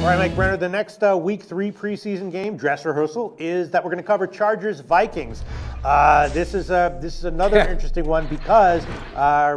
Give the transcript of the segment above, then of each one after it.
All right, Mike Brenner, the next Week 3 preseason game, dress rehearsal, is that we're going to cover Chargers-Vikings. This is another interesting one because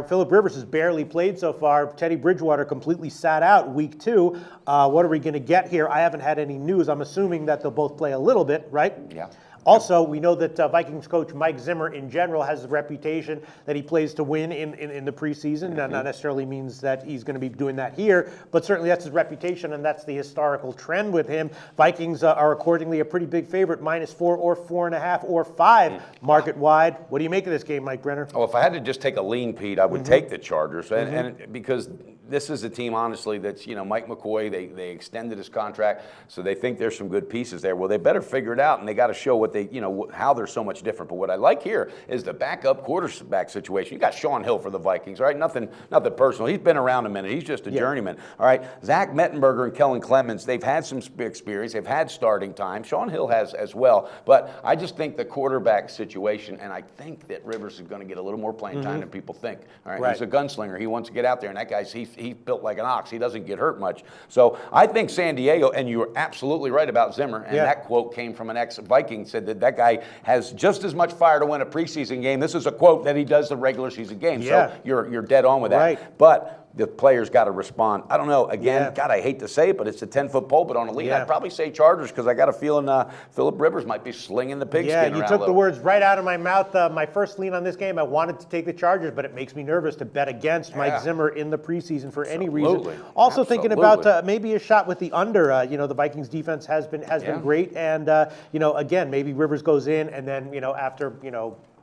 Phillip Rivers has barely played so far. Teddy Bridgewater completely sat out Week 2. What are we going to get here? I haven't had any news. I'm assuming that they'll both play a little bit, right? Yeah. Also, we know that Vikings coach Mike Zimmer in general has a reputation that he plays to win in the preseason. Not necessarily means that he's going to be doing that here, but certainly that's his reputation and that's the historical trend with him. Vikings are accordingly a pretty big favorite, -4 or 4.5 or 5 market wide. What do you make of this game, Mike Brenner? Oh, if I had to just take a lean, Pete, I would take the Chargers, and because this is a team, honestly, that's, Mike McCoy, they extended his contract, so they think there's some good pieces there. Well, they better figure it out, and they got to show what they, how they're so much different. But what I like here is the backup quarterback situation. You got Sean Hill for the Vikings, right? Nothing personal. He's been around a minute. He's just a journeyman, all right? Zach Mettenberger and Kellen Clemens, they've had some experience. They've had starting time. Sean Hill has as well. But I just think the quarterback situation, and I think that Rivers is going to get a little more playing time than people think, all right? He's a gunslinger. He wants to get out there, and that guy's, he's built like an ox. He doesn't get hurt much. So I think San Diego, and you're absolutely right about Zimmer, and that quote came from an ex-Viking, said that guy has just as much fire to win a preseason game. This is a quote that he does the regular season game. So you're dead on with that. Right. But the players got to respond. I don't know. Again, God, I hate to say it, but it's a 10-foot pole. But on a lead, I'd probably say Chargers because I got a feeling Phillip Rivers might be slinging the pigskin around. Yeah, you took the words right out of my mouth. My first lean on this game, I wanted to take the Chargers, but it makes me nervous to bet against Mike Zimmer in the preseason for any reason. Also thinking about maybe a shot with the under. The Vikings defense has been great, and again, maybe Rivers goes in, and then after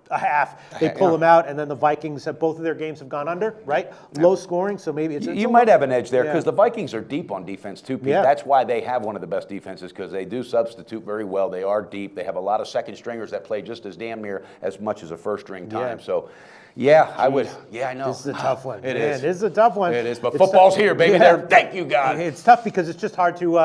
a half, they pull them out, and then the Vikings have both of their games have gone under, right? Low scoring, so maybe you might have an edge there because the Vikings are deep on defense too, Pete. That's why they have one of the best defenses because they do substitute very well. They are deep. They have a lot of second stringers that play just as damn near as much as a first string time. So. Yeah, I would. Yeah, I know. This is a tough one. It is. This is a tough one. It is. But football's here, baby. There. Thank you, God. It's tough because it's just hard to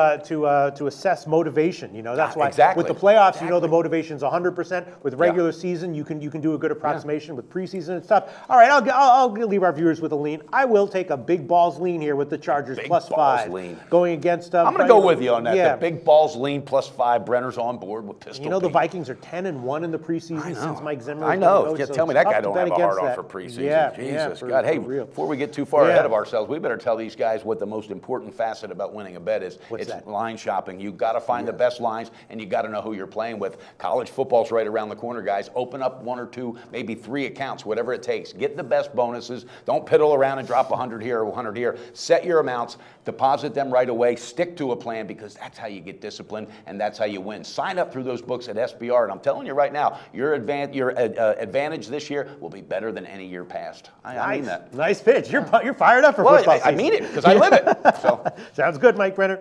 assess motivation. That's why with the playoffs, the motivation's 100%. With regular season, you can do a good approximation. With preseason, it's tough. All right, I'll leave our viewers with a lean. I will take a big balls lean here with the Chargers +5 lean. going against. I'm going to go with you on that. The big balls lean +5. Brenner's on board with pistol. The Vikings are 10-1 in the preseason since Mike Zimmer. I know. Tell me that guy don't have a hard on for preseason. Jesus, God. Hey, before we get too far ahead of ourselves, we better tell these guys what the most important facet about winning a bet is. What's it's that? Line shopping. You've got to find the best lines, and you got to know who you're playing with. College football's right around the corner, guys. Open up 1 or 2, maybe 3 accounts, whatever it takes. Get the best bonuses. Don't piddle around and drop 100 here or 100 here. Set your amounts. Deposit them right away. Stick to a plan because that's how you get disciplined, and that's how you win. Sign up through those books at SBR, and I'm telling you right now, your advantage this year will be better than any year past. I mean that. Nice pitch. You're fired up for football season. I mean it because I live it. So. Sounds good, Mike Brenner.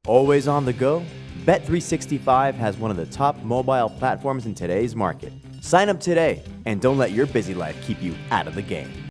Always on the go? Bet365 has one of the top mobile platforms in today's market. Sign up today and don't let your busy life keep you out of the game.